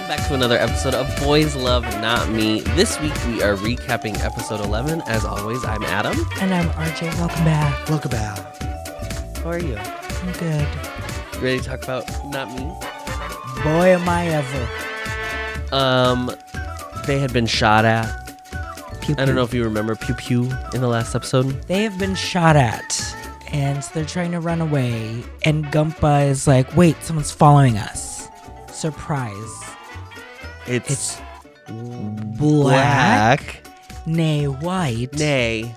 back to another episode of Boys Love Not Me. This week we are recapping episode 11. As always, I'm Adam. And I'm RJ. Welcome back. Welcome back. How are you? I'm good. Ready to talk about Not Me? Boy, am I ever. They had been shot at. Pew, I don't know pew. if you remember Pew Pew in the last episode. They have been shot at, and they're trying to run away, and Gumpa is like, wait, someone's following us. Surprise. It's Black. Nay, white. Nay.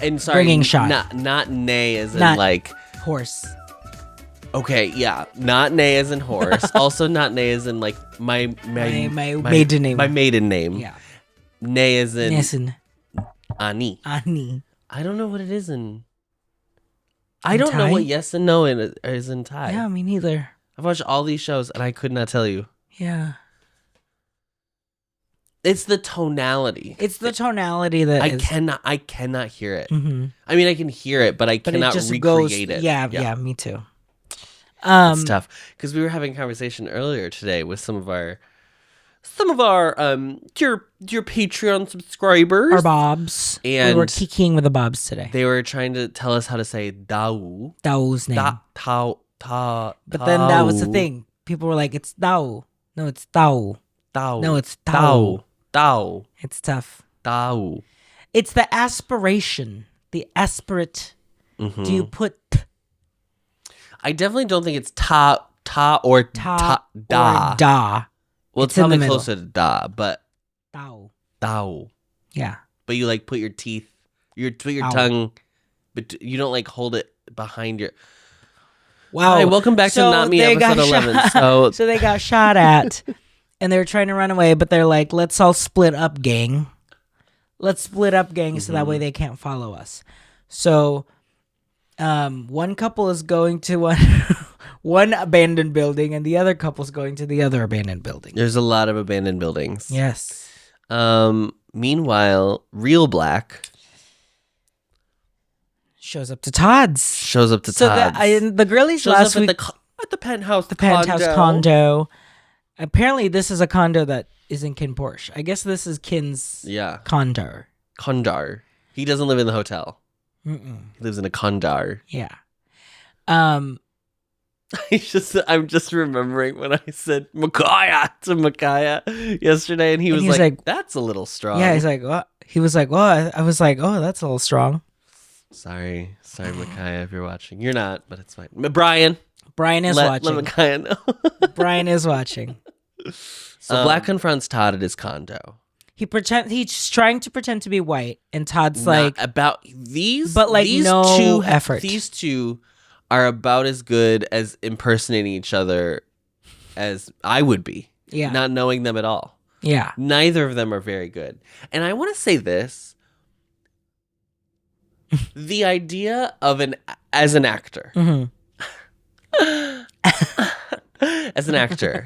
And sorry, Bringing shot. Not nay as in Not- like... Horse. Okay, yeah. Not nay as in horse. Also not nay as in like my maiden name. My maiden name. Yeah. Nay as in Listen. Ani. Ani. I don't know what it is in... I don't know Thai? what yes and no is in Thai. Yeah, me neither. I've watched all these shows and I could not tell you. Yeah. It's the tonality. It's the tonality that I cannot hear it. Mm-hmm. I mean, I can hear it, but I But cannot it just recreate goes, it. Yeah, me too. It's tough because we were having a conversation earlier today with some of our your Patreon subscribers. Our Bobs. And we were kikiing with the Bobs today. They were trying to tell us how to say Dao. Dao's name. Ta. But then that was the thing. People were like, it's Dao. No, it's Dao. Dao. No, it's Dao. Dao. It's tough. Dao. It's the aspiration. The aspirate. Mm-hmm. Do you put I definitely don't think it's ta or ta da. or da? Well, it's in the probably middle. closer to da, but Dao. Dao. Yeah. But you like put your teeth, put your Ow. tongue, but you don't like hold it behind your. Wow. Hi, welcome back to Not Me they got episode 11. shot- So they got shot at, and they were trying to run away, but they're like, let's all split up, gang. Let's split up, gang, so that way they can't follow us. So, one couple is going to one abandoned building, and the other couple's going to the other abandoned building. there's a lot of abandoned buildings. Yes. Meanwhile, Real Black Shows up to Todd's. shows up to So Todd's. the girlies shows last up week, at the penthouse. the penthouse condo. Apparently, this is a condo that is in Kin Porsche. I guess this is Kin's Yeah, condo. Kondar. He doesn't live in the hotel. Mm-mm. He lives in a Kondar. Yeah. I'm just remembering when I said Micaiah to Micaiah yesterday, and he was like, "That's a little strong." Yeah, he's like, what? He was like, well, I was like, oh, that's a little strong. Sorry, Micaiah, if you're watching. You're not, but it's fine. Brian Brian is let watching. Micaiah know. Brian is watching. So Black confronts Todd at his condo. He's trying to pretend to be white, and Todd's Not like, about these, but, like, these no two, effort. These two are about as good as impersonating each other as I would be. yeah, Not knowing them at all. yeah. Neither of them are very good. And I want to say this. The idea of as an actor, Mm-hmm. as an actor,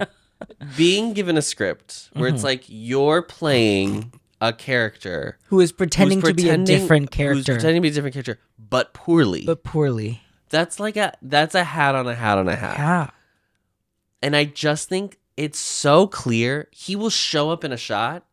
being given a script where it's like you're playing a character Who is pretending who's to be a different who's character, pretending to be a different character, but poorly. but poorly. That's a hat on a hat on a hat. Yeah, And I just think it's so clear. He will show up in a shot,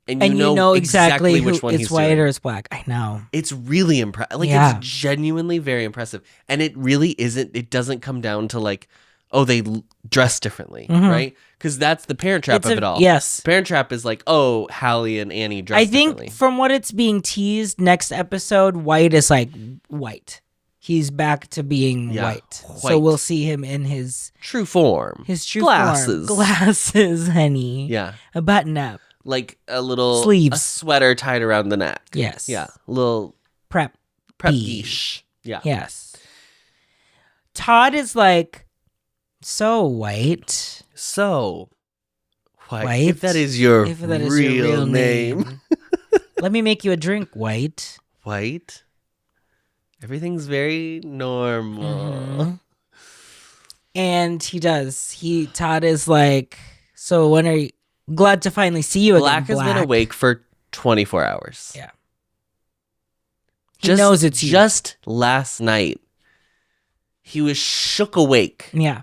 and and you know exactly which who one it's he's white doing. or it's black. I know. It's really impressive. Like, Yeah. it's genuinely very impressive. And it really isn't, it doesn't come down to like, oh, they dress differently, Mhm. right? Because that's the Parent Trap of it all. Yes. Parent Trap is like, oh, Hallie and Annie dress I think differently. from what it's being teased, next episode, white is like white. He's back to being Yeah, white. So white. we'll see him in his True form. true Glasses. form. Glasses, honey. Yeah. A button up. Like a little Sleeves. a sweater tied around the neck. Yes. Yeah. A little Prep. prep Bee. geesh. Yeah. Yes. Todd is like so white. So, White. if that is your, If that is real, your real name. Let me make you a drink, white. White. Everything's very normal. Mhm. And he does. Todd is like, so when are you glad to finally see you Black again? has been awake for 24 hours. Yeah. He knows it's you. Just last night, he was shook awake Yeah.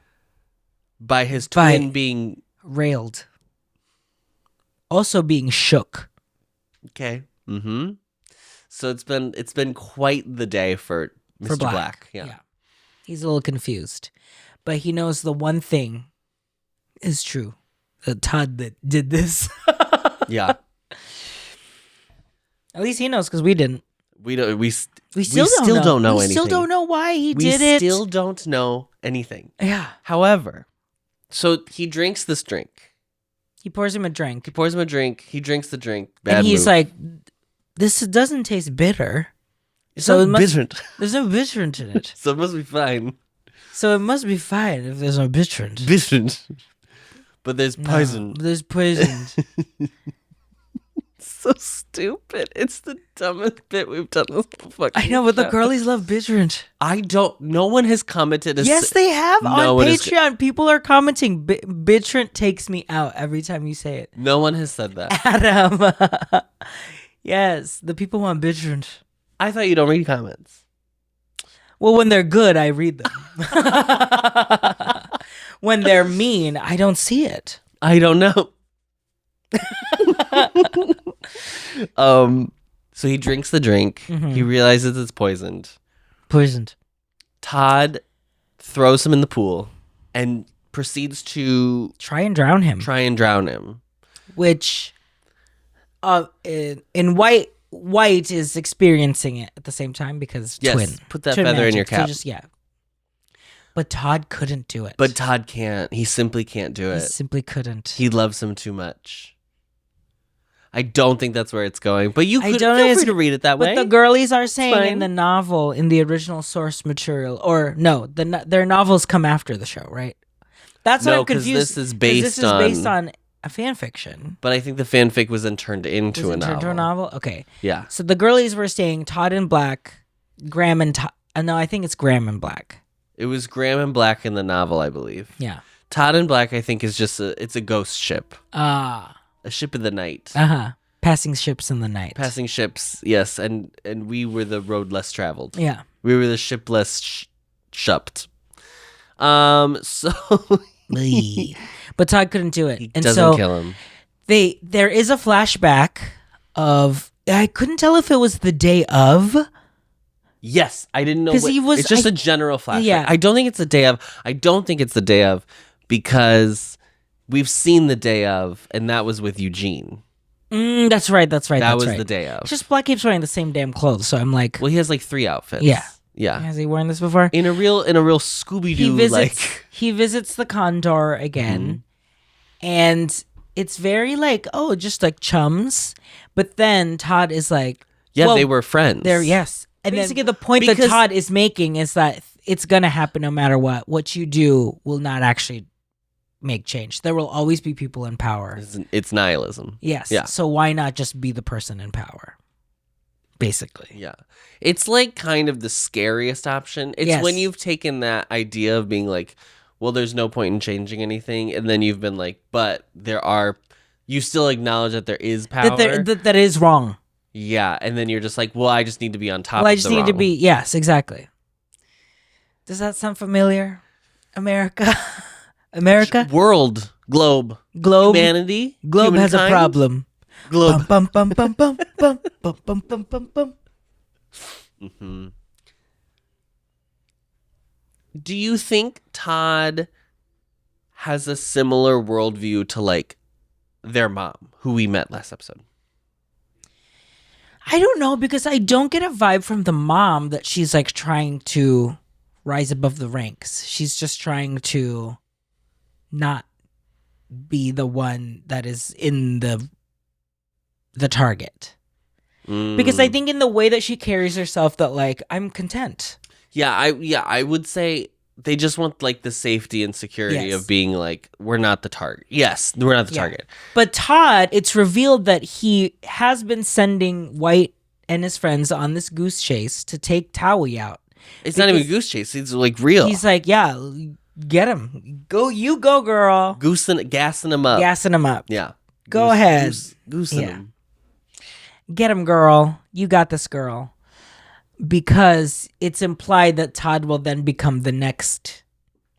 by his By- twin being railed. Also being shook. Okay. Mm-hmm. So it's been quite the day for Mr. Black. Yeah. He's a little confused. But he knows the one thing is true. The Todd that did this. Yeah. At least he knows because we didn't. We don't. We still don't know anything. We still don't know why he did it. We still don't know anything. Yeah. However, so he drinks this drink. He pours him a drink. He drinks the drink. Bad and he's move. like, this doesn't taste bitter. It's so not bitter. There's no bitterness in it. So it must be fine. So it must be fine if there's no bitterness. Bitterness. But there's poison. No, there's poison. So stupid. It's the dumbest bit we've done this whole fucking I know, but show. the girlies love bitterness. No one has commented. Yes, they have on Patreon. People are commenting. Bitrant takes me out every time you say it. No one has said that. Adam. Yes, the people want bitrant. I thought you don't read comments. Well, when they're good, I read them. When they're mean, I don't see it. I don't know. So he drinks the drink. Mm-hmm. He realizes it's poisoned. Todd throws him in the pool and proceeds to try and drown him. Which in White is experiencing it at the same time because twin. Put that feather magic, in your cap. So but Todd couldn't do it. But Todd can't. He simply can't do it. He simply couldn't. He loves him too much. I don't think that's where it's going, but you could feel free to read it that way. But the girlies are saying in the novel, in the original source material, or no, their novels come after the show, right? That's what I'm confused. This is based on a fan fiction. But I think the fanfic was then turned into a novel. Turned to a novel? Okay. Yeah. So the girlies were saying Todd and Black, Graham and Todd. No, I think it's Graham and Black. It was Graham and Black in the novel, I believe. Yeah. Todd and Black, I think, is just it's a ghost ship. Ah. A ship in the night. Uh-huh. Passing ships in the night. Passing ships, yes. And we were the road less traveled. Yeah. We were the ship less shupped. So... But Todd couldn't do it. He doesn't kill him. There is a flashback of... I couldn't tell if it was the day of... Yes, I didn't know. It's just a general flashback. Yeah. I don't think it's the day of. I don't think it's the day of because we've seen the day of, and that was with Eugene. That's right. That was the day of. It's just Black keeps wearing the same damn clothes, so I'm like... Well, he has like 3 outfits. Yeah. Has he worn this before? In a real Scooby-Doo like... He visits the Condor again, and it's very like, oh, just like chums. But then Todd is like... Yeah, they were friends. Yes. And basically the point that Todd is making is that it's going to happen no matter what. What you do will not actually make change. There will always be people in power. It's nihilism. Yes. Yeah. So why not just be the person in power? Basically. Yeah. It's like kind of the scariest option. It's when you've taken that idea of being like, well, there's no point in changing anything. And then you've been like, but you still acknowledge that there is power. That is wrong. Yeah, and then you're just like, well, I just need to be on top of the I just need to be, yes, exactly. Does that sound familiar? America? World. Globe. Humanity? Globe has a problem. Globe. Bum, bum, bum, bum, bum, bum, bum, bum, bum, bum. Mm-hmm. Do you think Todd has a similar worldview to, like, their mom, who we met last episode? I don't know, because I don't get a vibe from the mom that she's like trying to rise above the ranks. She's just trying to not be the one that is in the target. Because I think in the way that she carries herself that like, I'm content. I would say they just want like the safety and security of being like, we're not the target. Yes, we're not the target. But Todd, it's revealed that he has been sending White and his friends on this goose chase to take Towie out. It's not even a goose chase. It's like real. He's like, yeah, get him. You go, girl. Gassing him up. Yeah. Go ahead. Goosing him. Get him, girl. You got this, girl. Because it's implied that Todd will then become the next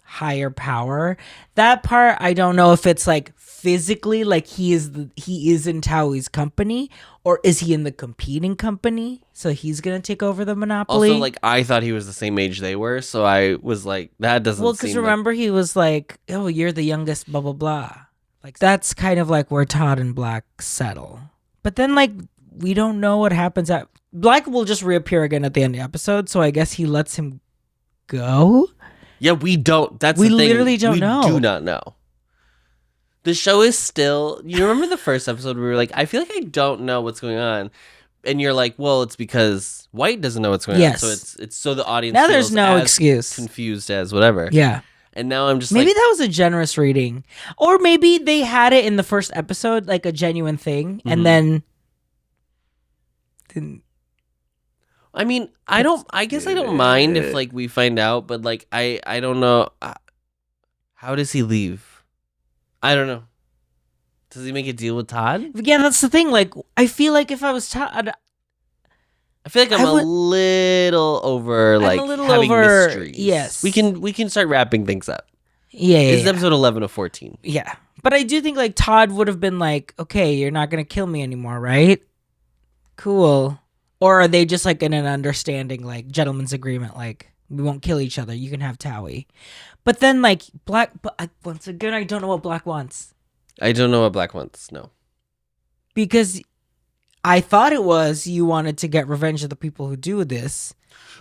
higher power. That part I don't know if it's like physically like he is in Taui's company, or is he in the competing company? So he's gonna take over the monopoly. Also, like, I thought he was the same age they were, so I was like, that doesn't. Well, because remember he was like, "Oh, you're the youngest," blah blah blah. Like that's kind of like where Todd and Black settle. But then like we don't know what happens at Black will just reappear again at the end of the episode, so I guess he lets him go. Yeah, we don't. That's we the thing. Literally don't know. We do not know. The show is still. You remember the first episode? We were like, I feel like I don't know what's going on, and you're like, well, it's because White doesn't know what's going on. So it's so the audience now feels there's no as excuse, confused as whatever. Yeah. And now I'm just maybe like, that was a generous reading, or maybe they had it in the first episode like a genuine thing, and then didn't. I mean, I guess I don't mind if like we find out, but like I don't know. How does he leave? I don't know. Does he make a deal with Todd? Yeah, that's the thing. Like, I feel like if I was Todd, I feel like I'm a little over like having mysteries. Yes, we can start wrapping things up. Yeah, This is episode 11 of 14. Yeah, but I do think like Todd would have been like, okay, you're not gonna kill me anymore, right? Cool. Or are they just like in an understanding, like gentleman's agreement, like we won't kill each other. You can have Towie. But then like Black, once again, I don't know what Black wants. I don't know what Black wants. No, because I thought it was you wanted to get revenge of the people who do this.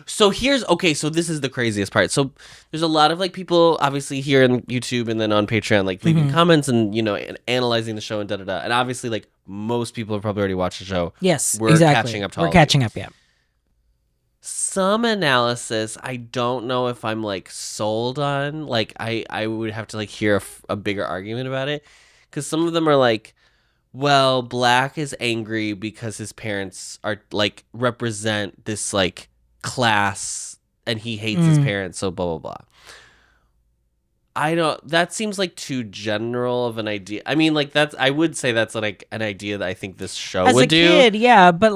So so this is the craziest part. So there's a lot of like people obviously here on YouTube and then on Patreon like leaving comments and and analyzing the show and da-da-da. And obviously like most people have probably already watched the show. Yes, We're catching up to all We're catching up, yeah. Some analysis, I don't know if I'm like sold on. Like I would have to like hear a bigger argument about it. Because some of them are like, well, Black is angry because his parents are like represent this like class and he hates his parents, so blah blah blah. That seems like too general of an idea. I mean, like I would say that's like an idea that I think this show would do. As a kid, yeah, but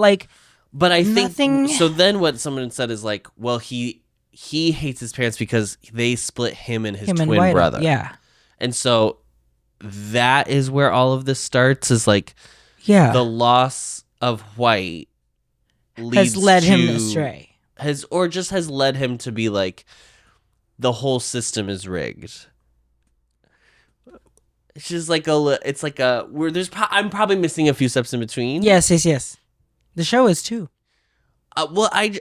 I think so. Then what someone said is like, well, he hates his parents because they split him and his twin brother. Yeah, and so that is where all of this starts. Is like, the loss of White has led him astray. Has led him to be like, the whole system is rigged. It's just like I'm probably missing a few steps in between. Yes. The show is too. Well, I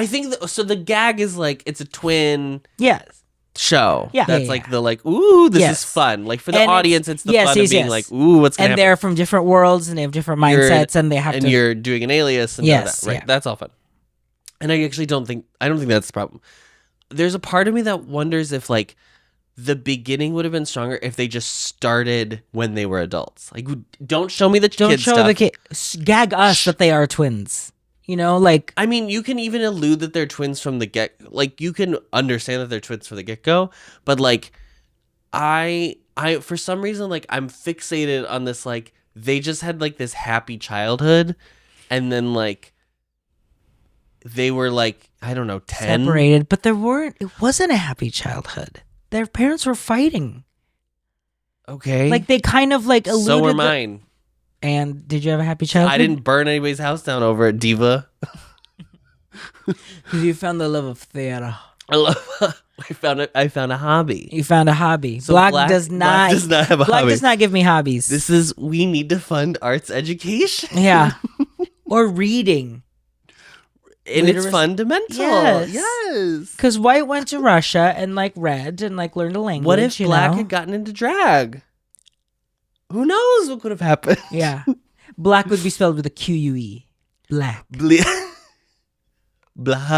think so. The gag is like it's a twin. Yes. Show. Yeah. That's like the like, ooh, this is fun. Like for the audience, it's the fun of being like, ooh, what's gonna happen? And they're from different worlds and they have different mindsets and they have and you're doing an alias and that, right? Yeah. That's all fun. And I actually don't think that's the problem. There's a part of me that wonders if like the beginning would have been stronger if they just started when they were adults. Like, don't show me the kid stuff. Gag us that they are twins. You know, like, I mean, you can even allude that they're twins from the get. Like, you can understand that they're twins from the get go. But like, I for some reason like I'm fixated on this. Like, they just had like this happy childhood, and then like they were like, I don't know, 10 separated, but it wasn't a happy childhood. Their parents were fighting. Okay. Like they kind of like alluded. So were mine. And did you have a happy childhood? I didn't burn anybody's house down over it, diva. Because you found the love of theater. I found a hobby. You found a hobby. So Black does not have a hobby. Black does not give me hobbies. We need to fund arts education. Yeah. Or reading. And it's fundamental. Yes. Because White went to Russia and like read and like learned a language. What if Black had gotten into drag? Who knows what could have happened? Yeah. Black would be spelled with a Q-U-E. Black. Black.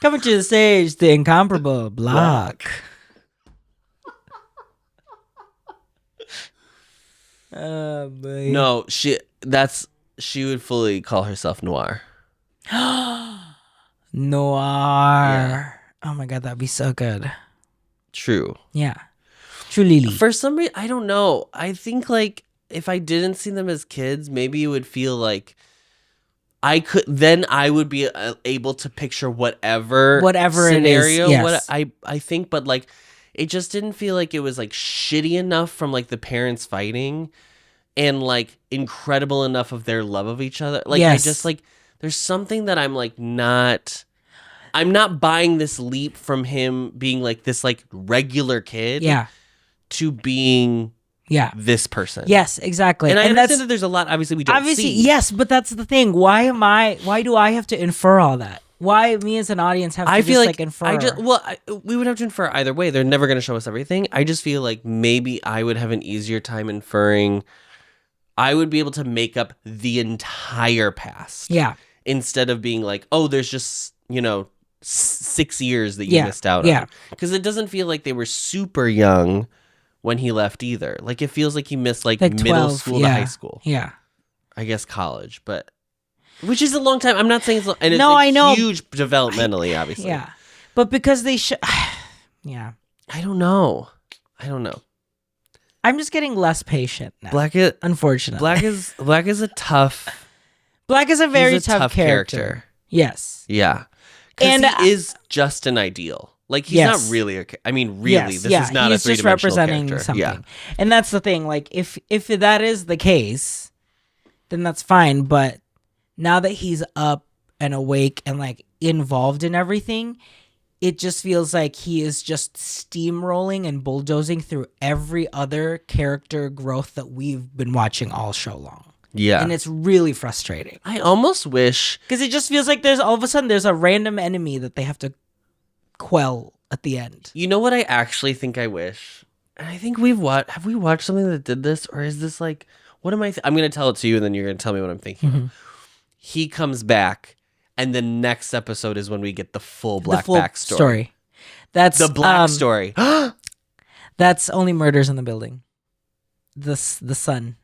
Coming to the stage, the incomparable Black. Oh, boy. No, she would fully call herself Noir. Noir. Yeah. Oh my God, that'd be so good. True. Yeah. True Lily. For some reason, I don't know. I think like if I didn't see them as kids, maybe it would feel like I would be able to picture whatever it scenario. is. Yes. What I think, but like, it just didn't feel like it was like shitty enough from like the parents fighting, and like incredible enough of their love of each other. Like, I just like, there's something that I'm like I'm not buying this leap from him being like this like regular kid, to being this person. Yes, exactly. And I understand that there's a lot obviously we don't see. Yes, but that's the thing. Why do I have to infer all that? Why me as an audience have to feel like infer? We would have to infer either way. They're never going to show us everything. I just feel like maybe I would have an easier time inferring. I would be able to make up the entire past. Yeah. Instead of being like, oh, there's just, 6 years that you missed out on. Yeah. Because it doesn't feel like they were super young when he left either. Like, it feels like he missed like middle 12, school to high school. Yeah. I guess college, but which is a long time. I'm not saying it's, and it's I know. Huge developmentally, obviously. Yeah. But because they should, yeah. I don't know. I'm just getting less patient now. Unfortunately. Black is a tough. Black is a very tough character. Yes. Yeah. And he is just an ideal. Like, he's not really really, this is not he's a three-dimensional just representing character. something. Yeah. And that's the thing. Like, if that is the case, then that's fine. But now that he's up and awake and like involved in everything, it just feels like he is just steamrolling and bulldozing through every other character growth that we've been watching all show long. Yeah. And it's really frustrating. I almost wish, because it just feels like there's all of a sudden there's a random enemy that they have to quell at the end. You know what I actually think I wish? And I think have we watched something that did this, or is this like, what am I I'm going to tell it to you and then you're going to tell me what I'm thinking of. He comes back and the next episode is when we get the full backstory. That's the Black story. That's Only Murders in the Building. The son.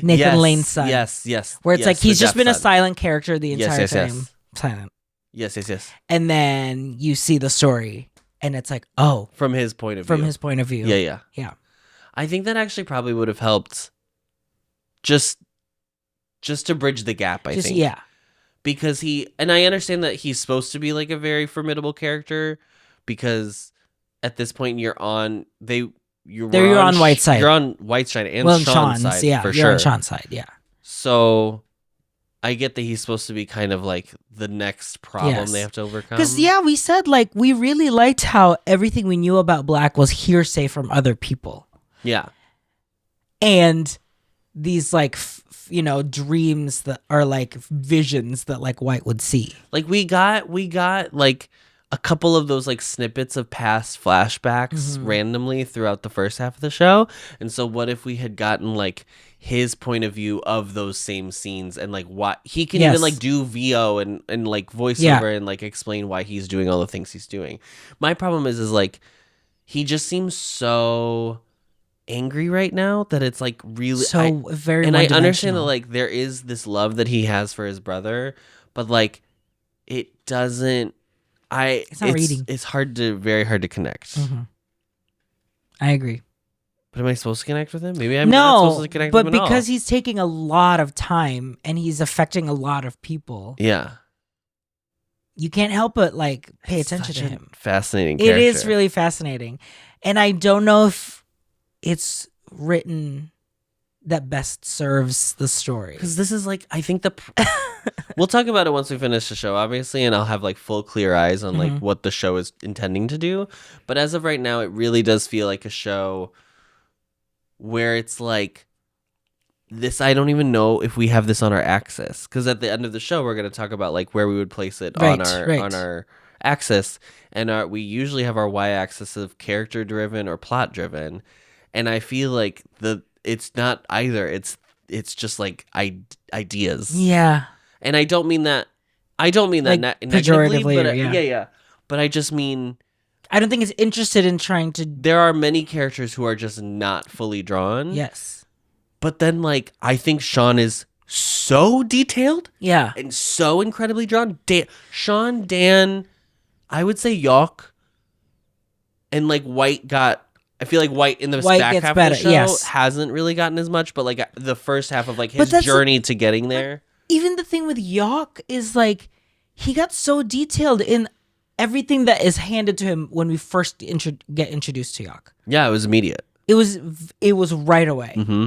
Nathan Lane's son. Yes. Where it's like he's just been a silent character the entire time. Yes. Silent. Yes. And then you see the story and it's like, oh. From his point of view. Yeah. I think that actually probably would have helped just to bridge the gap, I think. Yeah. Because and I understand that he's supposed to be like a very formidable character, because at this point you're on White's side. You're on White's side and Sean's side, for sure. You're on Sean's side, yeah. So I get that he's supposed to be kind of like the next problem they have to overcome. Because, we said, like, we really liked how everything we knew about Black was hearsay from other people. Yeah. And these, like, dreams that are, like, visions that, like, White would see. Like, we got like, a couple of those, like, snippets of past flashbacks randomly throughout the first half of the show. And so what if we had gotten, like, his point of view of those same scenes, and like what he can even like do VO and like voiceover and like explain why he's doing all the things he's doing. My problem is like he just seems so angry right now that it's like really very and I understand that like there is this love that he has for his brother, but like it doesn't it's very hard to connect. I agree. But am I supposed to connect with him? Maybe I'm not supposed to connect with him at all. But because he's taking a lot of time and he's affecting a lot of people. Yeah. You can't help but like pay attention to him. Fascinating character. It is really fascinating. And I don't know if it's written that best serves the story. Because this is like, I think we'll talk about it once we finish the show, obviously, and I'll have like full clear eyes on like what the show is intending to do. But as of right now, it really does feel like a show where it's like this. I don't even know if we have this on our axis, because at the end of the show we're going to talk about like where we would place it on our axis, and we usually have our y-axis of character driven or plot driven, and I feel like it's not either. It's just like ideas. Yeah. And I don't mean that like, negatively, but but I just mean I don't think it's interested in trying to... There are many characters who are just not fully drawn. Yes. But then, like, I think Sean is so detailed. Yeah. And so incredibly drawn. Sean, Dan, I would say York, and, like, White got... I feel like White in the back half of the show hasn't really gotten as much, but, like, the first half of, like, his journey to getting there... even the thing with Yok is like he got so detailed in everything that is handed to him when we first get introduced to Yok. Yeah, it was immediate. It was right away. Mm-hmm.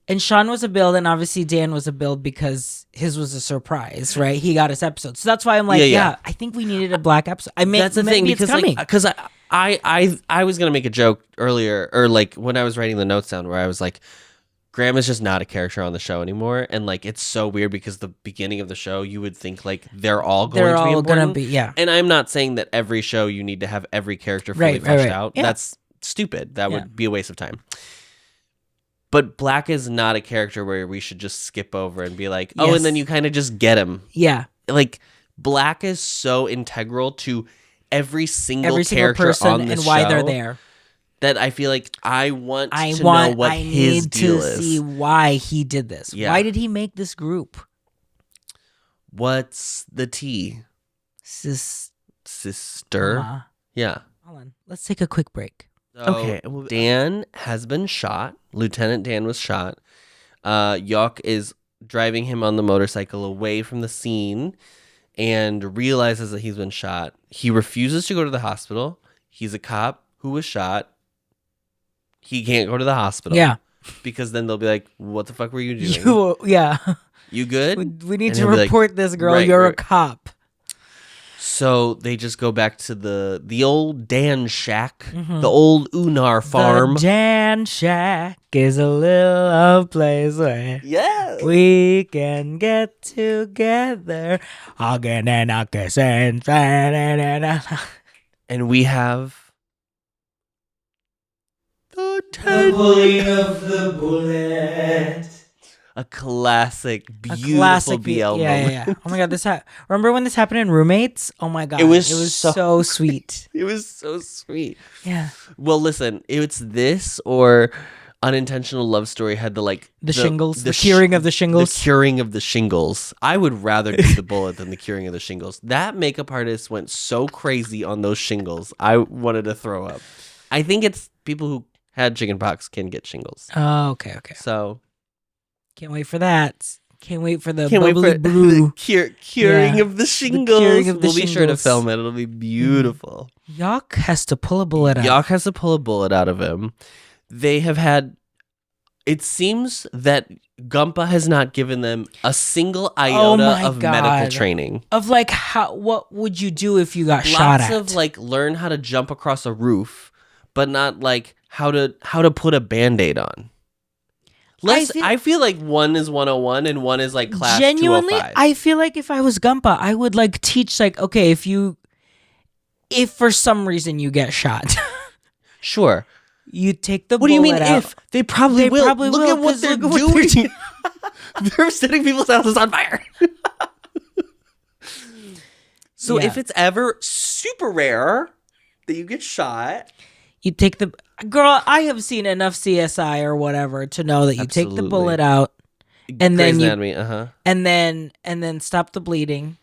And Sean was a build, and obviously Dan was a build because his was a surprise, right? He got his episode, so that's why I'm like, yeah I think we needed a black episode. That's the thing because I was gonna make a joke earlier, or like when I was writing the notes down, where I was like, Graham is just not a character on the show anymore, and like it's so weird because the beginning of the show you would think like they're all going to be important. Yeah. And I'm not saying that every show you need to have every character fully fleshed out. Yeah. That's stupid. That would be a waste of time. But Black is not a character where we should just skip over and be like, oh, and then you kind of just get him. Yeah. Like, Black is so integral to every single character person on the and show why they're there. That I feel like I know what his deal is. I need to see why he did this. Yeah. Why did he make this group? What's the T? Sister. Yeah. Hold on. Let's take a quick break. So, okay. Dan has been shot. Lieutenant Dan was shot. Yok is driving him on the motorcycle away from the scene and realizes that he's been shot. He refuses to go to the hospital. He's a cop who was shot. He can't go to the hospital. Yeah. Because then they'll be like, what the fuck were you doing? You good? We need to report this, girl. Right, You're a cop. So they just go back to the old Dan shack, the old Unar farm. The Dan shack is a little place where we can get together again and again. And we have the pulling of the bullet. A classic, beautiful BL moment. Yeah. Oh my god, remember when this happened in Roommates? Oh my god, it was so sweet. It was so sweet. Yeah. Well, listen, it's this or Unintentional Love Story had the shingles, the curing of the shingles. The curing of the shingles. I would rather do the bullet than the curing of the shingles. That makeup artist went so crazy on those shingles. I wanted to throw up. I think it's people who had chickenpox can get shingles. Oh, okay. So. Can't wait for that. Can't wait for the bubbly brew. Curing of the shingles. We'll be sure to film it. It'll be beautiful. Yok has to pull a bullet out. Yok has to pull a bullet out of him. They have had... It seems that Gumpa has not given them a single iota of medical training. Of like, what would you do if you got shot at? Lots of like, learn how to jump across a roof, but not like how to put a Band-Aid on. I feel like one is 101 and one is like class 205. I feel like if I was Gumpa, I would like teach like, okay, if for some reason you get shot. Sure. You take the bullet out. What do you mean if? They probably will. Look at what they're doing. They're setting people's houses on fire. So if it's ever super rare that you get shot... You take the... Girl, I have seen enough CSI or whatever to know that you take the bullet out and then and then stop the bleeding.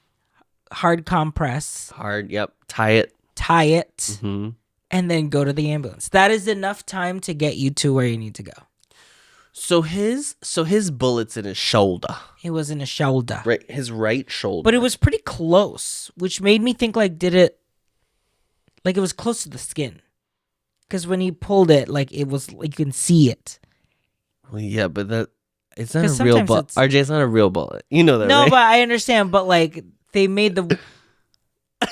Hard compress. Tie it. Mm-hmm. And then go to the ambulance. That is enough time to get you to where you need to go. So his bullet's in his shoulder. It was in his shoulder. Right, his right shoulder. But it was pretty close, which made me think like it was close to the skin. Because when he pulled it, like it was, like you can see it. Well, yeah, but it's not a real bullet. RJ, it's not a real bullet. You know that, right? No, but I understand. But like they made the,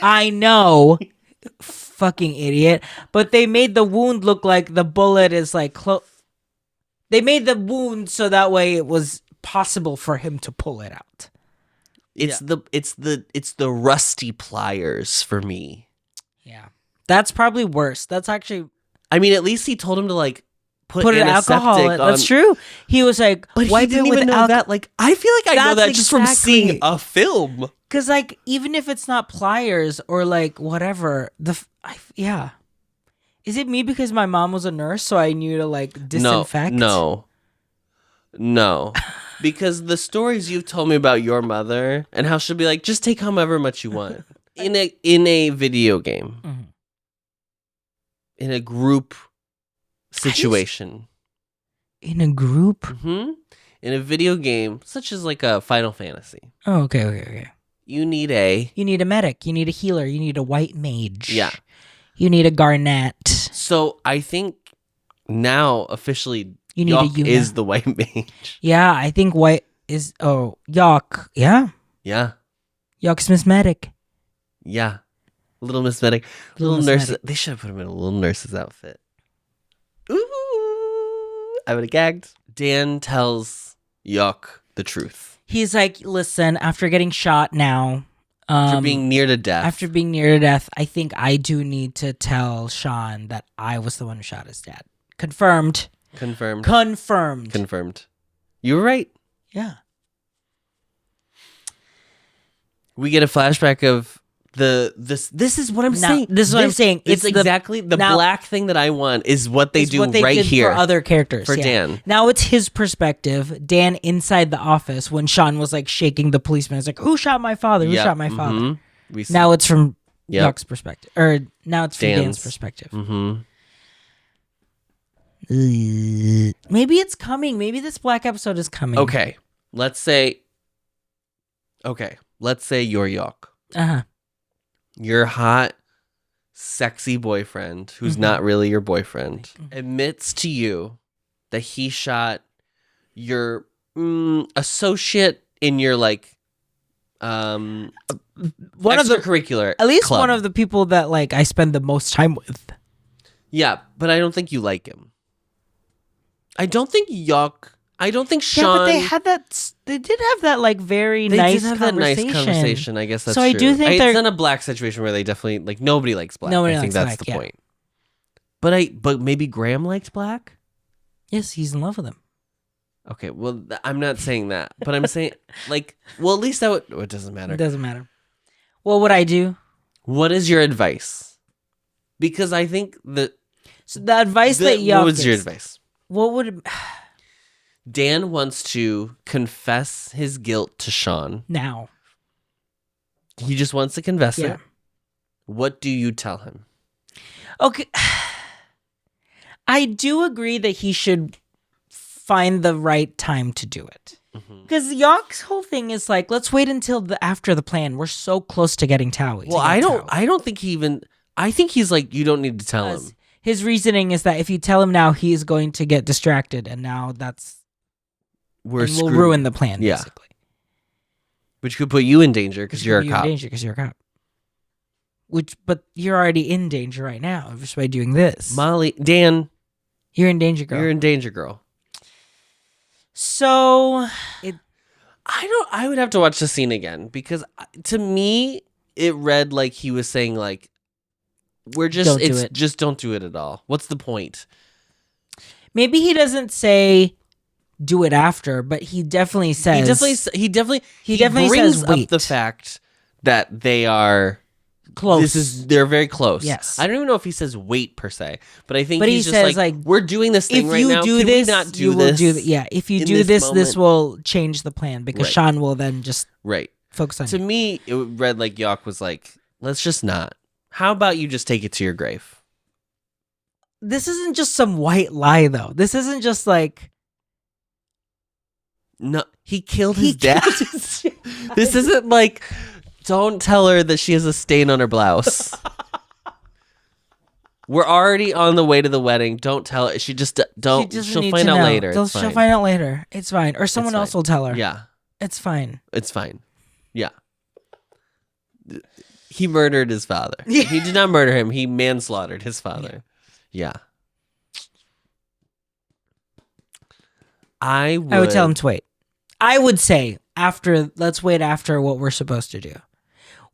I know, fucking idiot. But they made the wound look like the bullet is like close. They made the wound so that way it was possible for him to pull it out. It's the rusty pliers for me. Yeah, that's probably worse. That's actually. I mean, at least he told him to like put an alcohol. That's true. He was like, but he didn't even know that. Like, I feel like I know that just from seeing a film. Because like, even if it's not pliers or like whatever, is it me because my mom was a nurse, so I knew to like disinfect? No. Because the stories you've told me about your mother and how she'll be like, just take however much you want in a video game. Mm-hmm. In a group situation. In a group? Mm-hmm. in a video game, such as like a Final Fantasy. Oh, okay. You need a medic. You need a healer. You need a white mage. Yeah. You need a Garnet. So I think now officially You need Yuk a Yuna. is the white mage. Yeah, I think white is... Oh, Yuk. Yeah. Yeah. Yuk's Miss Medic. Yeah. Little Miss Medic. Little Miss nurse. Medic. They should have put him in a little nurse's outfit. Ooh. I would have gagged. Dan tells Yuk the truth. He's like, listen, after getting shot now... After being near to death. I think I do need to tell Sean that I was the one who shot his dad. Confirmed. You were right. Yeah. We get a flashback of this is what I'm saying. This is what I'm saying. It's exactly the black thing that I want is what they do right here for other characters. For Dan. Now it's his perspective. Dan inside the office when Sean was like shaking the policeman. It's like, who shot my father? Who shot my father? Now it's from Yuk's perspective. Or now it's from Dan's perspective. Mm-hmm. Maybe it's coming. Maybe this black episode is coming. Okay. Let's say you're Yuk. Uh-huh. Your hot, sexy boyfriend, who's not really your boyfriend, admits to you that he shot your associate in your like one of the curricular, at least club. One of the people that like I spend the most time with. Yeah, but I don't think you like him. I don't think Sean. Yeah, but they had that. They did have that like very nice conversation. I guess that's so true. I do think it's not a black situation where they definitely like nobody likes black. I think that's the point. But maybe Graham liked black. Yes, he's in love with him. Okay, well, I'm not saying that, but I'm saying like, well, at least that would. It doesn't matter. It doesn't matter. What would I do? What is your advice? Because I think that. So the advice that Yuk What was your advice? What would Dan wants to confess his guilt to Sean. Now. He just wants to confess it. What do you tell him? Okay. I do agree that he should find the right time to do it. Because Yuk's whole thing is like, let's wait until after the plan. We're so close to getting Towie. Well, I don't think he even... I think he's like, you don't need to tell him. His reasoning is that if you tell him now, he's going to get distracted, and now we'll ruin the plan, basically. Which could put you in danger because you're a cop. But you're already in danger right now just by doing this. Dan, you're in danger, girl. You're in danger, girl. So I would have to watch the scene again because to me it read like he was saying like. Just don't do it at all. What's the point? Maybe he doesn't say do it after, but he definitely says he definitely brings says up the fact that they are close. They're very close. Yes. I don't even know if he says wait per se, but I think he says like we're doing this thing right now. If you do this, we not do you this? will do if you do this, this will change the plan because Sean will then just focus on To me, it read like Yuk was like, let's just not. How about you just take it to your grave? This isn't just some white lie, though. This isn't just like... No, he killed his dad. This isn't like, don't tell her that she has a stain on her blouse. We're already on the way to the wedding. Don't tell her. She'll find out later. She'll find out later. It's fine. Or someone else will tell her. Yeah. It's fine. Yeah. He murdered his father. He did not murder him. He manslaughtered his father. Yeah. I would tell him to wait. I would say let's wait after what we're supposed to do.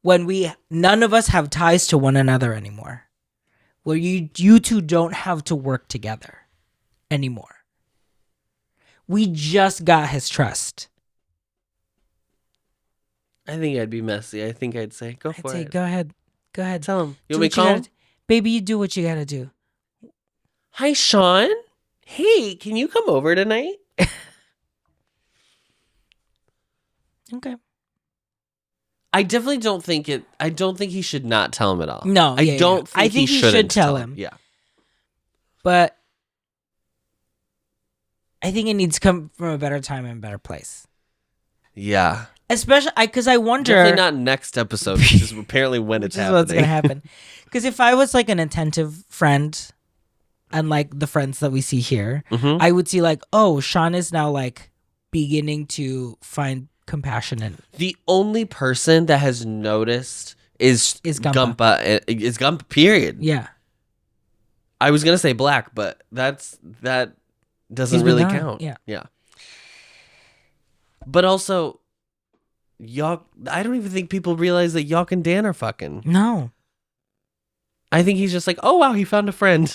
When none of us have ties to one another anymore. Where you two don't have to work together anymore. We just got his trust. I think I'd be messy. I think I'd say, go for it. Go ahead. Tell him. You want me to call him? Baby, you do what you gotta do. Hi, Sean. Hey, can you come over tonight? Okay. I definitely don't think he should not tell him at all. No, I don't think he should tell him. Yeah. But I think it needs to come from a better time and a better place. Yeah. Especially because I wonder. Definitely not next episode, which is apparently when it's happening. What's going to happen. Because if I was like an attentive friend, unlike the friends that we see here, I would see like, oh, Sean is now like beginning to find compassion in. The only person that has noticed is Gumpa. Is Gumpa, period. Yeah. I was gonna say Black, but that doesn't really count. Yeah. But also, I don't even think people realize that Yawk and Dan are fucking. No. I think he's just like, oh wow, he found a friend.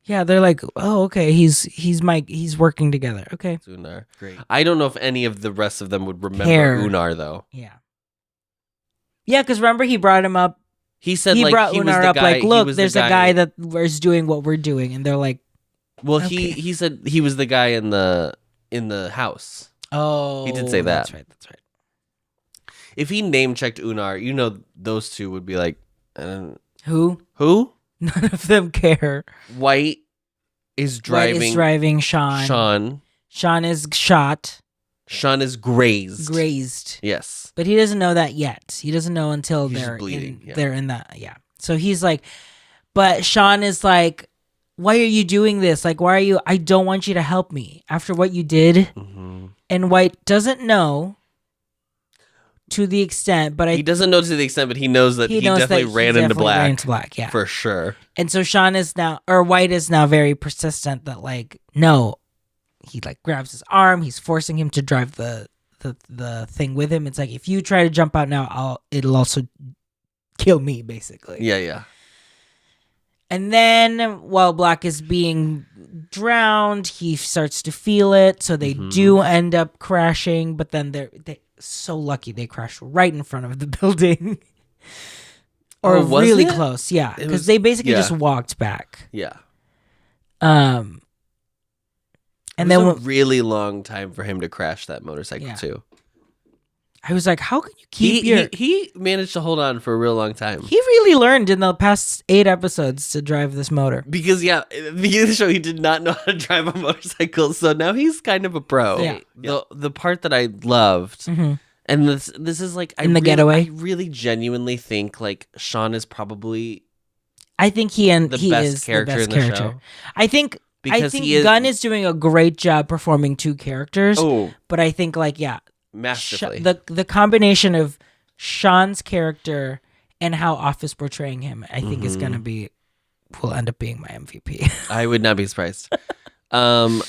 Yeah, they're like, oh okay, he's working together. Okay. Unar, great. I don't know if any of the rest of them would remember Unar though. Yeah. Yeah, because remember he brought him up. He said he like brought he Unar was the up guy, like, look, there's a guy that was doing what we're doing, and they're like, well, okay. he said he was the guy in the house. Oh, he did say that. That's right. If he name checked Unar, those two would be like, who? None of them care. White is driving. Sean. Sean is shot. Sean is grazed. Yes. But he doesn't know that yet. He doesn't know until he's they're bleeding. They're in that. Yeah. So he's like, but Sean is like, why are you doing this? Like, I don't want you to help me after what you did. Mm-hmm. And White doesn't know to the extent, but he doesn't know to the extent, but he knows that he definitely ran into Black. Yeah. For sure. And so White is now very persistent that like, no, he like grabs his arm. He's forcing him to drive the thing with him. It's like, if you try to jump out now, it'll also kill me, basically. Yeah. And then while Black is being drowned, he starts to feel it. So they do end up crashing, but then they're so lucky they crashed right in front of the building. Or really close, yeah. Because they basically just walked back. Yeah. And it then was a really long time for him to crash that motorcycle too. I was like, how can you keep he managed to hold on for a real long time. He really learned in the past 8 episodes to drive this motor. Because at the beginning of the show he did not know how to drive a motorcycle, so now he's kind of a pro. Yeah. The part that I loved, and this is like getaway. I really genuinely think like Sean is probably I think he is the best character in the show. I think Gunn is doing a great job performing 2 characters. Oh. But I think like masterfully. The combination of Sean's character and how Office portraying him, I think is gonna will end up being my MVP. I would not be surprised. After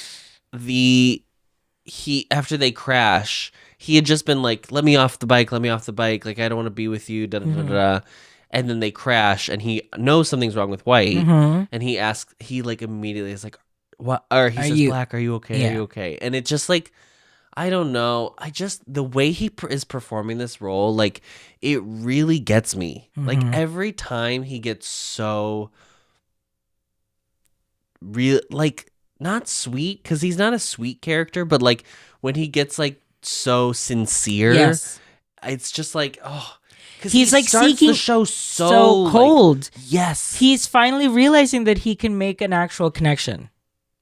they crash, he had just been like, let me off the bike, like I don't want to be with you, da da da da. And then they crash, and he knows something's wrong with White, and he like immediately is like, what? Or he says, Black, are you okay? Yeah. Are you okay? And it just like, I don't know. The way he is performing this role, like, it really gets me. Like, every time he gets so real, like, not sweet, because he's not a sweet character, but like, when he gets like so sincere, it's just like, oh. He's like seeking the show so cold. Like, yes. He's finally realizing that he can make an actual connection.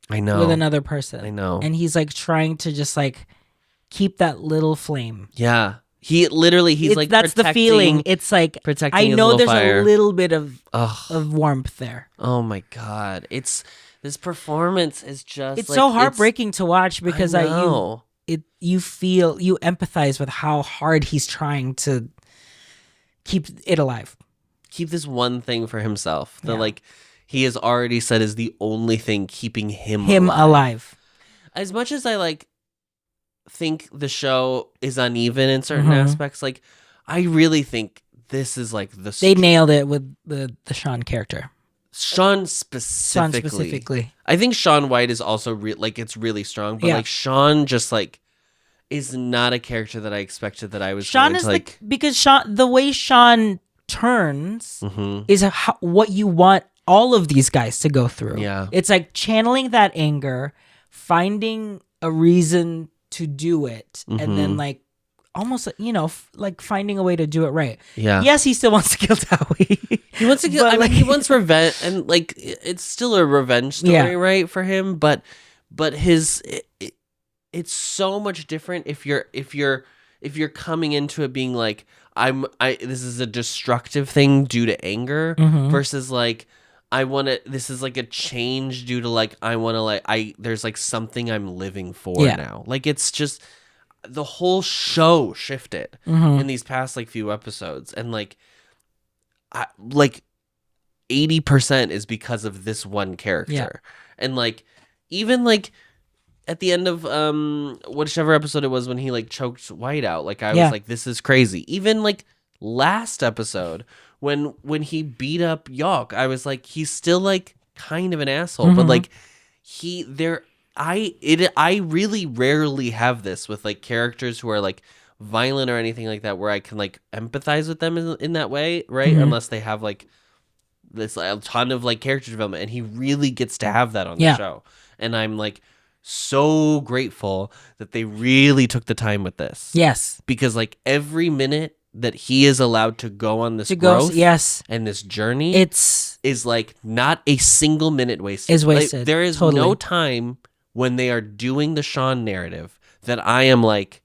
I know. With another person. I know. And he's like trying to just like keep that flame. Yeah. He's like, that's the feeling. It's like, I know there's fire. A little bit of warmth there. Oh my God. This performance is just it's like, so heartbreaking to watch because you empathize with how hard he's trying to keep it alive. Keep this one thing for himself that like he has already said is the only thing keeping him alive. As much as I like think the show is uneven in certain aspects, like I really think this is like they nailed it with the Sean character. Sean specifically. I think Sean White is also it's really strong, but like Sean just like is not a character that I expected that I was. Sean is because the way Sean turns is what you want all of these guys to go through. Yeah, it's like channeling that anger, finding a reason to do it, and then like almost like finding a way to do it right. Yeah. Yes, he still wants to kill Towie. He wants to kill. He wants revenge, and like it's still a revenge story, right, for him, but. but it's so much different if you're coming into it being like this is a destructive thing due to anger versus like this is like a change due to like I want to like there's like something I'm living for now. Like it's just the whole show shifted in these past like few episodes, and like 80% is because of this one character. And like even like at the end of whichever episode it was when he like choked White out, like I was like, this is crazy. Even like last episode when he beat up Yawk, I was like, he's still like kind of an asshole, but like I really rarely have this with like characters who are like violent or anything like that where I can like empathize with them in that way, right? Unless they have like this a ton of like character development, and he really gets to have that on the show. And I'm like so grateful that they really took the time with this. Yes. Because like every minute that he is allowed to go on this growth and this journey is like not a single minute wasted. Is wasted. Like, there is no time when they are doing the Sean narrative that I am like,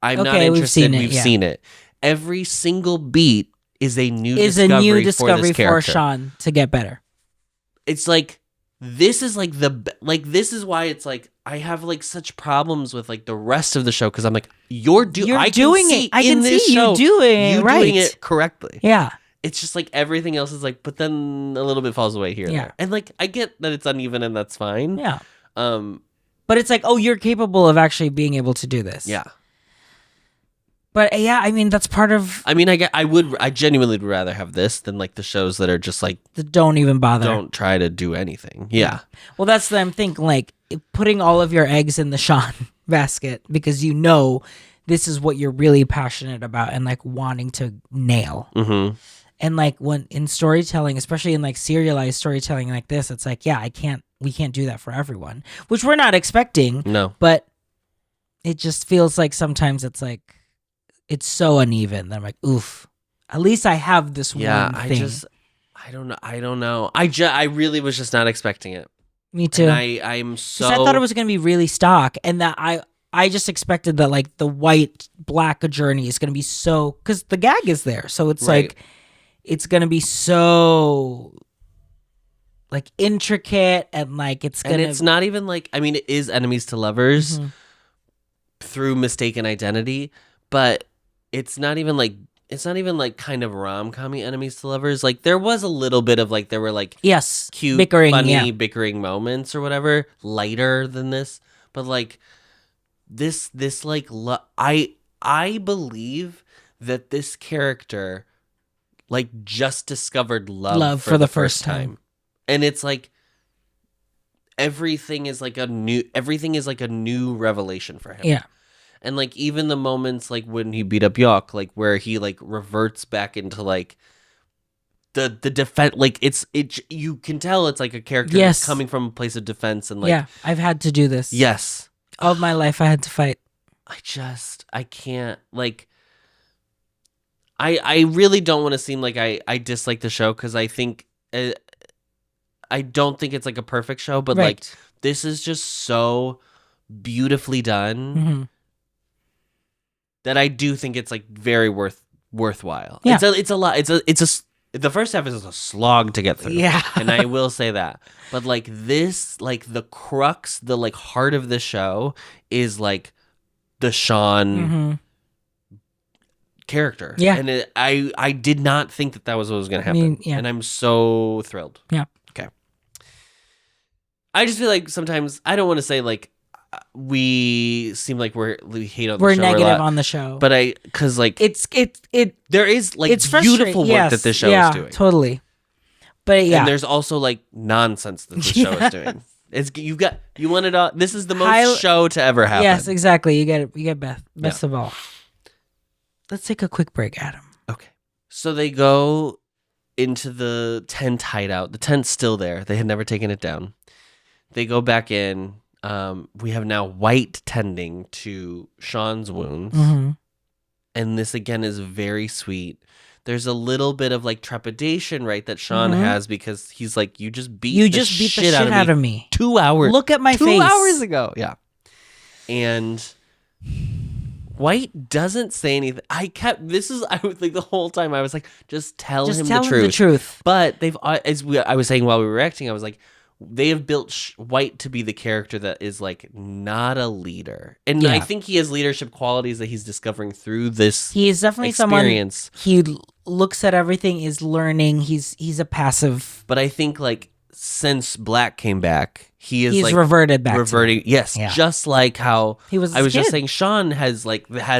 I'm not interested. We've seen it. Every single beat is a new discovery for this character. For Sean to get better. It's like, this is like this is why it's like I have like such problems with like the rest of the show, because I'm like, you're doing it. I can see you doing it correctly. Yeah. It's just like everything else is like, but then a little bit falls away here and there. And like I get that it's uneven and that's fine. Yeah. But it's like, oh, you're capable of actually being able to do this. Yeah. But yeah, I mean, that's part of. I mean, I genuinely would rather have this than like the shows that are just like don't even bother. Don't try to do anything. Yeah. Well, that's the I'm thinking, like putting all of your eggs in the Sean basket, because you know this is what you're really passionate about and like wanting to nail. Mm-hmm. And like when in storytelling, especially in like serialized storytelling like this, it's like, yeah, we can't do that for everyone, which we're not expecting. No. But it just feels like sometimes it's like. It's so uneven that I'm like, oof. At least I have this one thing. I don't know. I really was just not expecting it. Me too. And I'm so. I thought it was gonna be really stock, and that I just expected that like the white black journey is gonna be so, because the gag is there, so it's like it's gonna be so like intricate and like it's gonna. And it's not even like, I mean, it is enemies to lovers through mistaken identity, but. It's not even like kind of rom-commy enemies to lovers. Like there was a little bit of like, there were like cute, funny bickering moments or whatever, lighter than this. But like this like I believe that this character like just discovered love for the first time. And it's like everything is like a new revelation for him. Yeah. And like even the moments like when he beat up Yawk, like where he like reverts back into like the defense, like you can tell it's like a character that's coming from a place of defense and like I've had to do this. Yes. All of my life I had to fight. I can't like I really don't want to seem like I dislike the show, because I think I don't think it's like a perfect show, but like this is just so beautifully done. That I do think it's like very worthwhile. Yeah. It's a lot. The first half is a slog to get through. Yeah. And I will say that. But like this, like the crux, the like heart of the show is like the Sean character. Yeah. And I did not think that was what was going to happen. And I'm so thrilled. Yeah. Okay. I just feel like sometimes I don't want to say like we seem like we hate on the show. We're negative on the show, but because like there is like it's beautiful work that this show is doing. Totally. But and there's also like nonsense that the show is doing. You want it all. This is the most show to ever happen. Yes, exactly. You get best of all. Let's take a quick break, Adam. Okay. So they go into the tent hideout. The tent's still there. They had never taken it down. They go back in. We have now White tending to Sean's wounds. And this again is very sweet. There's a little bit of like trepidation, right, that Sean has because he's like, you just beat the shit out of me 2 hours. Look at my face. 2 hours ago. Yeah. And White doesn't say anything. I was like the whole time I was like, just tell him the truth. But I was saying while we were reacting, I was like, they have built White to be the character that is like not a leader. And I think he has leadership qualities that he's discovering through this He is definitely experience. He looks at everything, is learning. He's a passive. But I think like since Black came back, he's like reverting. Yes, just like how he was. I was just saying, Sean has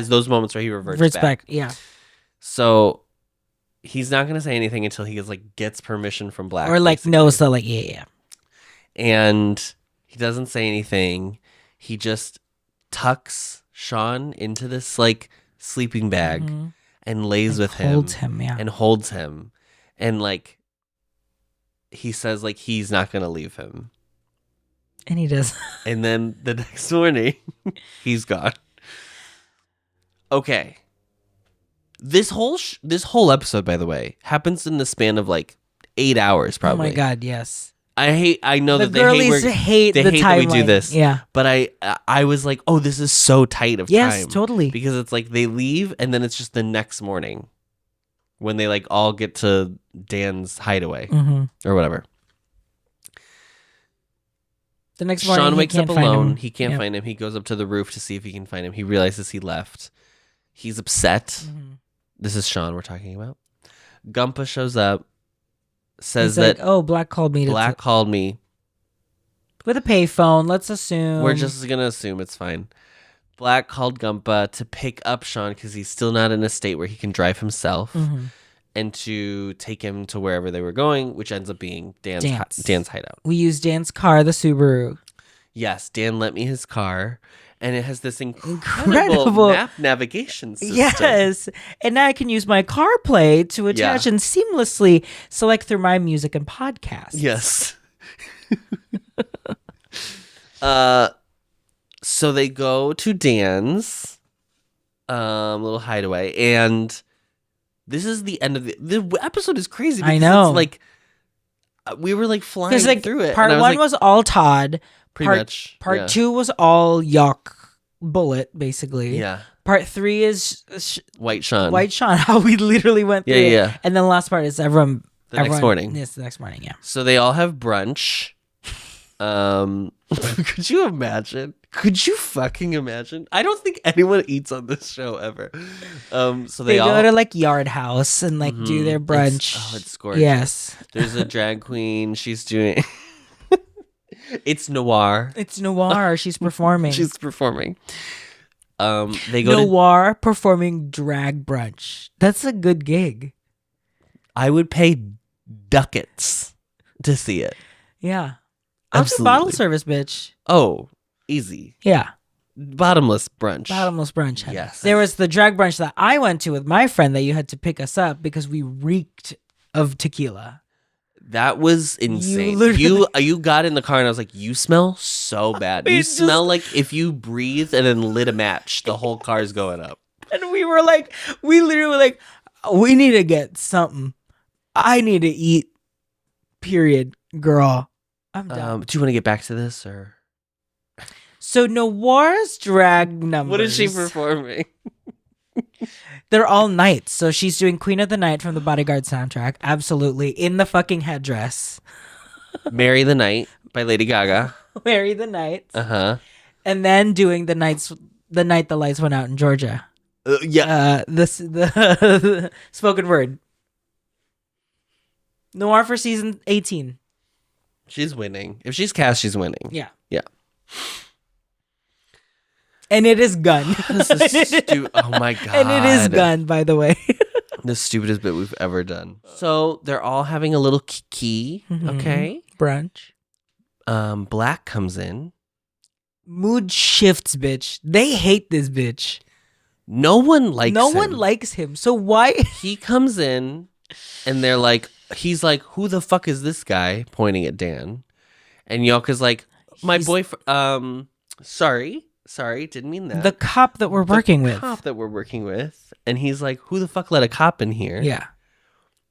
those moments where he reverts back. Yeah. So he's not gonna say anything until he gets permission from Black, or like basically knows that yeah. And he doesn't say anything. He just tucks Sean into this like sleeping bag and lays with him, holds him, and like he says like he's not gonna leave him. And he does. And then the next morning, he's gone. Okay. This whole episode, by the way, happens in the span of like 8 hours, probably. Oh my God, yes. I know the that they hate the that we do this. Yeah. But I was like, oh, this is so tight of time. Yes, totally. Because it's like they leave and then it's just the next morning when they like all get to Dan's hideaway or whatever. The next morning, Sean wakes up alone. He can't find him. He goes up to the roof to see if he can find him. He realizes he left. He's upset. This is Sean we're talking about. Gumpa shows up, says that Black called me. Black called me with a payphone. Let's assume we're just gonna assume it's fine. Black called Gumpa to pick up Sean because he's still not in a state where he can drive himself, and to take him to wherever they were going, which ends up being Dan's hideout. We used Dan's car, the Subaru. Yes, Dan lent me his car, and it has this incredible map navigation system. Yes, and now I can use my CarPlay to attach and seamlessly select through my music and podcasts. Yes. So they go to Dan's little hideaway, and this is the end of the episode. Is crazy. Because I know. It's like we were like flying through it. Part one was all Todd. Pretty much. Part 2 was all Yuck Bullet, basically. Yeah. Part 3 is White Sean. How we literally went through it. Yeah. And then the last part is everyone. Next morning. Yes, the next morning. Yeah. So they all have brunch. Could you imagine? Could you fucking imagine? I don't think anyone eats on this show ever. So they go to like Yard House and like do their brunch. It's gorgeous. Yes. There's a drag queen. She's doing. It's Noir. She's performing. She's performing. They go Noir performing drag brunch. That's a good gig. I would pay ducats to see it. Yeah. Absolutely. Bottle service, bitch. Oh, easy. Yeah. Bottomless brunch. Honey. Yes. There was the drag brunch that I went to with my friend that you had to pick us up because we reeked of tequila. That was insane. You got in the car and I was like, you smell so bad. You smell like if you breathed and then lit a match, the whole car's going up. And we literally were like, we need to get something. I need to eat. Period, girl. I'm done. Do you want to get back to this or? So Noir's drag numbers. What is she performing? They're all knights. So she's doing Queen of the Night from the Bodyguard soundtrack. Absolutely. In the fucking headdress. Marry the Night by Lady Gaga. Marry the Knights. Uh-huh. And then doing the night the lights went out in Georgia. Yeah. The spoken word. Noir for season 18. She's winning. If she's cast, she's winning. Yeah. Yeah. And it is gun. Oh my God. And it is gun, by the way. The stupidest bit we've ever done. So they're all having a little kiki, okay? Brunch. Black comes in. Mood shifts, bitch. They hate this bitch. No one likes him. No one likes him. So why? He comes in and they're like, he's like, who the fuck is this guy? Pointing at Dan. And Yoka's like, my boyfriend, sorry. Sorry, didn't mean that. The cop that we're working with. The cop that we're working with. And he's like, who the fuck let a cop in here? Yeah.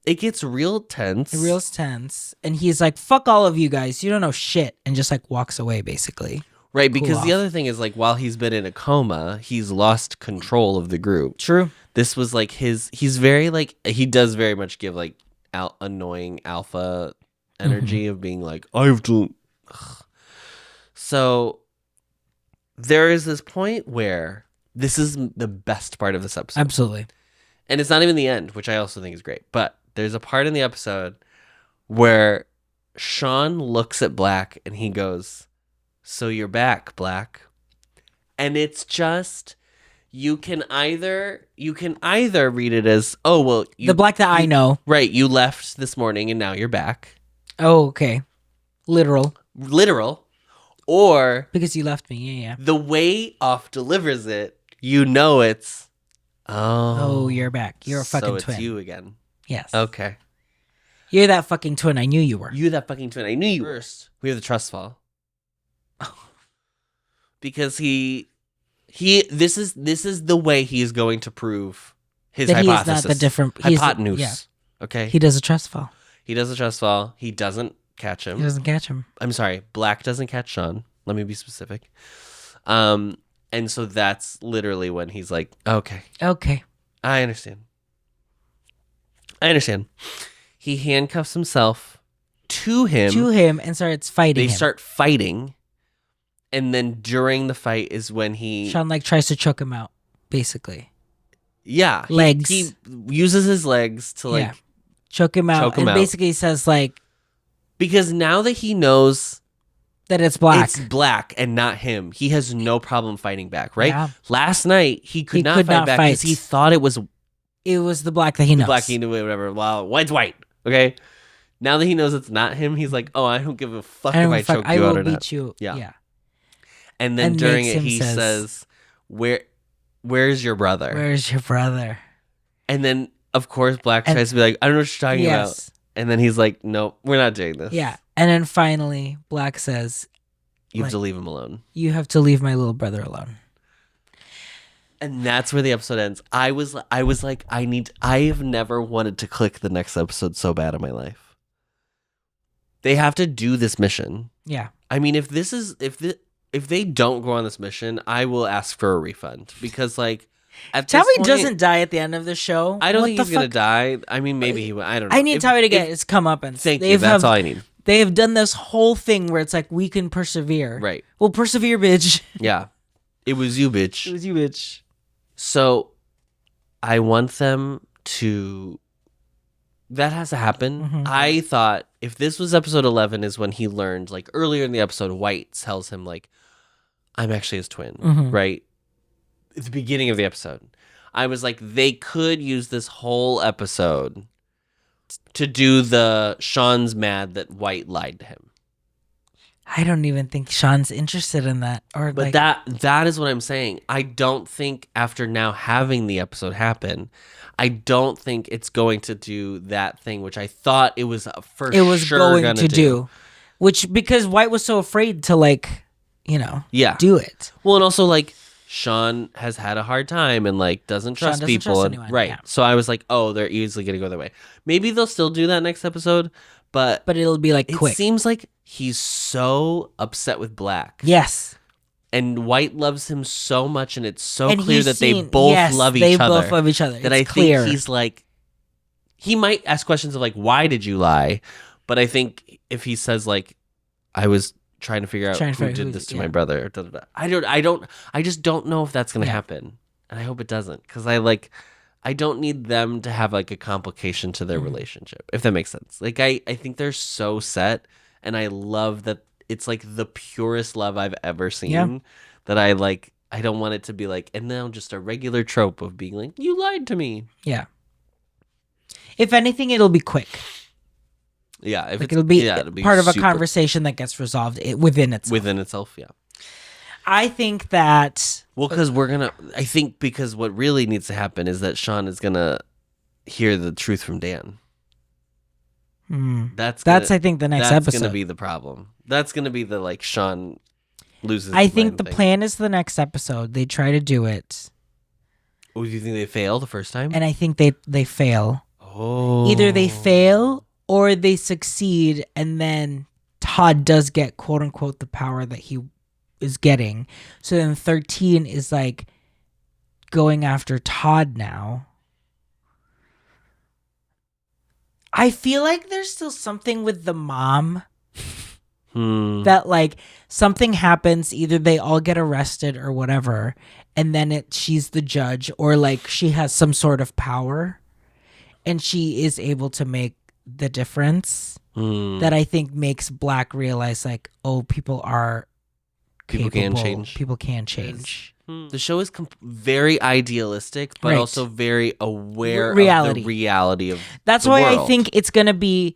It gets real tense. Real tense. And he's like, fuck all of you guys. You don't know shit. And just like walks away, basically. Right, because the other thing is like while he's been in a coma, he's lost control of the group. True. This was like he's very like, he does very much give like annoying alpha energy of being like, I have to. Ugh. So there is this point where this is the best part of this episode. Absolutely. And it's not even the end, which I also think is great. But there's a part in the episode where Sean looks at Black and he goes, so you're back, Black. And it's just, you can either read it as, oh, well. The Black that I know. Right. You left this morning and now you're back. Oh, okay. Literal. Or. Because you left me. Yeah. The way Off delivers it, you know it's, oh, you're back. You're a fucking twin. So it's you again. Yes. Okay. You're that fucking twin. I knew you were. You're that fucking twin. I knew you were. First, we have the trust fall. Because this is the way he is going to prove his that hypothesis. He is not the different hypotenuse. Yeah. Okay. He does a trust fall. He does a trust fall. He doesn't catch him. He doesn't catch him. I'm sorry. Black doesn't catch Sean. Let me be specific. And so that's literally when he's like, okay. I understand. He handcuffs himself to him and starts fighting. They start fighting. And then during the fight is when Sean like tries to choke him out, basically. Yeah. Legs. He uses his legs to like choke him out. Basically says like, because now that he knows that it's Black. It's Black and not him. He has no problem fighting back, right? Yeah. Last night he could not fight back because he thought it was the Black that he knows. The Black he knew, whatever. Wow, white's white. Okay. Now that he knows it's not him, he's like, oh, I don't give a fuck if I choke you out or not. I will beat you. Yeah. And then during it, he says, where's your brother? Where's your brother? And then, of course, Black tries to be like, I don't know what you're talking about. And then he's like, no, we're not doing this. Yeah. And then finally, Black says, you have to leave him alone. You have to leave my little brother alone. And that's where the episode ends. I was like, I have never wanted to click the next episode so bad in my life. They have to do this mission. Yeah. I mean, if they don't go on this mission, I will ask for a refund because, like, Tommy doesn't die at the end of the show. I don't think he's gonna die. I mean, maybe he will. I don't know. I need Tommy to get his comeuppance. Thank you. That's all I need. They have done this whole thing where it's like we can persevere. Right. We'll persevere, bitch. Yeah. It was you, bitch. It was you, bitch. So, I want them to. That has to happen. Mm-hmm. I thought if this was episode 11 is when he learned, like earlier in the episode, White tells him like, I'm actually his twin, right? At the beginning of the episode. I was like, they could use this whole episode to do the Sean's mad that White lied to him. I don't even think Sean's interested in that. But that is what I'm saying. I don't think after now having the episode happen, I don't think it's going to do that thing, which I thought it was going to do. Which, because White was so afraid to like, do it. Well, and also like Sean has had a hard time and like doesn't trust people. Right. Yeah. So I was like, oh, they're easily going to go their way. Maybe they'll still do that next episode, but it'll be like quick. It seems like he's so upset with Black. Yes. And White loves him so much, and it's so clear that they both love each other. They both love each other. That I think he's like, he might ask questions of like, why did you lie? But I think if he says like, I was trying to figure out who did this to my brother. Da, da, da. I just don't know if that's going to happen. And I hope it doesn't. Because I don't need them to have like a complication to their relationship, if that makes sense. Like, I think they're so set, and I love that it's like the purest love I've ever seen that I don't want it to be like, and now just a regular trope of being like, you lied to me. Yeah. If anything, it'll be quick. Yeah. If it'll be part of a conversation that gets resolved within itself. Within itself, yeah. I think that... Well, because what really needs to happen is that Sean is going to hear the truth from Dan. That's I think the next episode. That's going to be the problem. That's going to be the like Sean. loses. I think the plan is the next episode. They try to do it. Oh, do you think they fail the first time? And I think they fail. Oh. Either they fail or they succeed, and then Todd does get, quote unquote, the power that he is getting. So then 13 is like going after Todd now. I feel like there's still something with the mom that like something happens, either they all get arrested or whatever, and then she's the judge, or like she has some sort of power and she is able to make the difference that I think makes Black realize like, oh, people can change. People can change. The show is very idealistic, but also very aware of the reality of That's the why world. I think it's going to be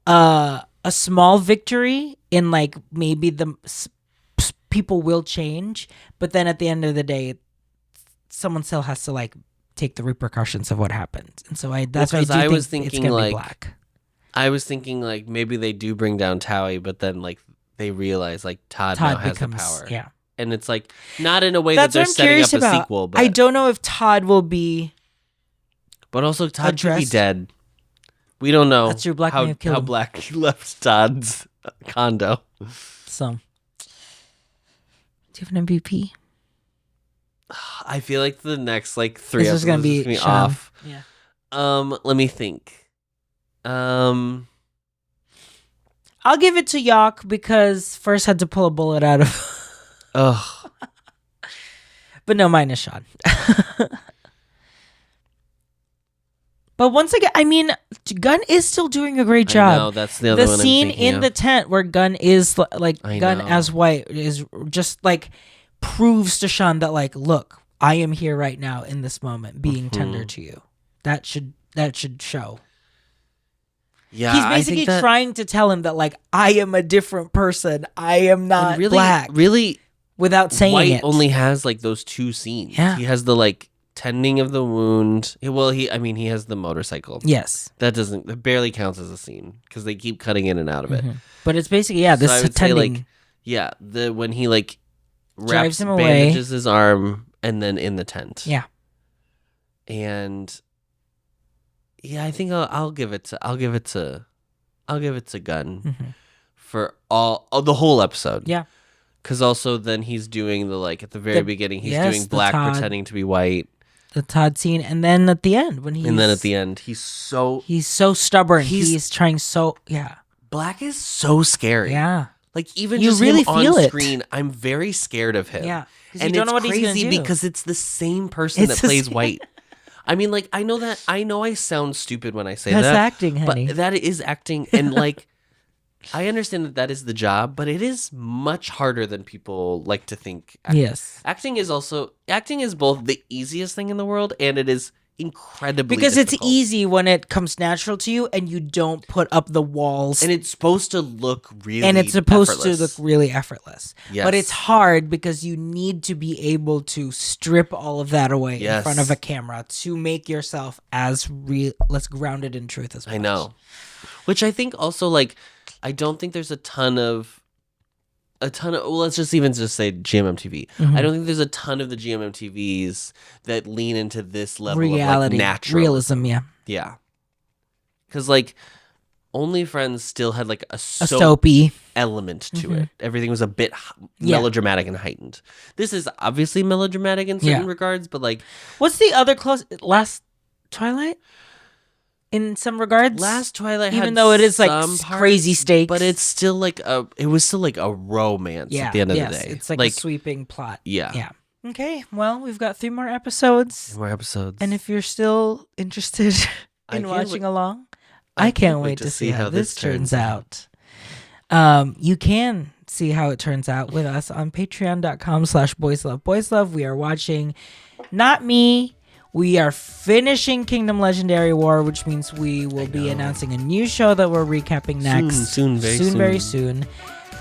a small victory in like maybe the people will change, but then at the end of the day, someone still has to like take the repercussions of what happened. And so that's why I was thinking it's going to be Black. I was thinking like maybe they do bring down Towie, but then like they realize like Todd now has the power. Yeah. And it's like not in a way that they're setting up a sequel. But I don't know if Todd will be. But also Todd could be dead. We don't know. That's true. Black may have killed how him. Black left Todd's condo. So, do you have an MVP? I feel like the next like 3 this episodes is gonna be off. Yeah. Let me think. I'll give it to Yok because first had to pull a bullet out of. Ugh. But no, mine is Sean. But once again, I mean, Gunn is still doing a great job. I know, that's the other one. The scene in the tent where Gunn is like Gunn as White is just like proves to Sean that like, look, I am here right now in this moment, being tender to you. That should show. Yeah, he's basically trying to tell him that like I am a different person. I am not Black. Really, without saying White it. only has like those 2 scenes. Yeah. He has the like tending of the wound. Well, he has the motorcycle. Yes, that barely counts as a scene because they keep cutting in and out of it. But it's basically this I would tending. Say, like, when he like drives him away, bandages his arm, and then in the tent. Yeah, and yeah, I think I'll give it to Gunn for the whole episode. Yeah. Because also then he's doing the like at the very beginning he's doing Black pretending to be White. The Todd scene, and then at the end he's so stubborn. He's trying Black is so scary. Yeah. Like even you just really him feel on it. screen, I'm very scared of him. Yeah. And you don't it's know what crazy he's gonna do. because it's the same person that plays White. I mean, like, I know I sound stupid when I say that. That's acting, honey. But that is acting. And, like, I understand that is the job, but it is much harder than people like to think. Yes. Acting is both the easiest thing in the world, and it is incredibly because difficult. it's easy when it comes natural to you and you don't put up the walls. And it's supposed to look really effortless. Yes. But it's hard because you need to be able to strip all of that away in front of a camera to make yourself as less grounded in truth as much. I know. Which I think also, like, I don't think there's a ton of let's just say GMMTV. I don't think there's a ton of the GMMTVs that lean into this level reality, of like natural realism. Yeah, because like OnlyFriends still had like a soapy element to it. Everything was a bit melodramatic and heightened. This is obviously melodramatic in certain regards, but like, what's the other last Twilight? In some regards, last Twilight, even though it is like crazy stakes, but it's still like a romance at the end of the day. It's like a sweeping plot. Yeah. Okay, well, we've got 3 more episodes. And if you're still interested in watching along, I can't wait to see how this turns out. You can see how it turns out with us on patreon.com/boysloveboyslove. We are watching Not Me. We are finishing Kingdom Legendary War, which means we will be announcing a new show that we're recapping next. Very soon.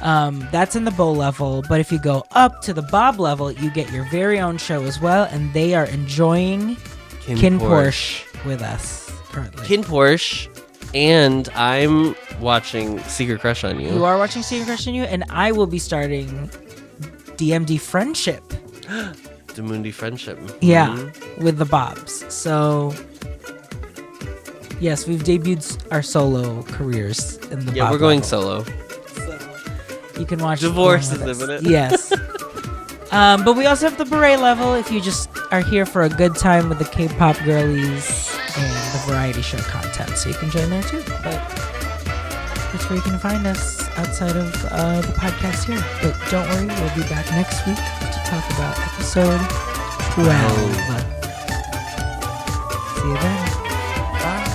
That's in the Bow level, but if you go up to the Bob level, you get your very own show as well, and they are enjoying Kin Porsche with us currently. Kin Porsche, and I'm watching Secret Crush on You. You are watching Secret Crush on You, and I will be starting DMD Friendship. Demundi Friendship. Yeah, with the Bobs. So, yes, we've debuted our solo careers in the Bob we're going level. solo. So, you can watch Divorces, isn't it? Yes. But we also have the Beret level if you just are here for a good time with the K-pop girlies and the variety show content. So you can join there too. But that's where you can find us outside of the podcast here. But don't worry, we'll be back next week to talk about episode 12. See you then. Bye.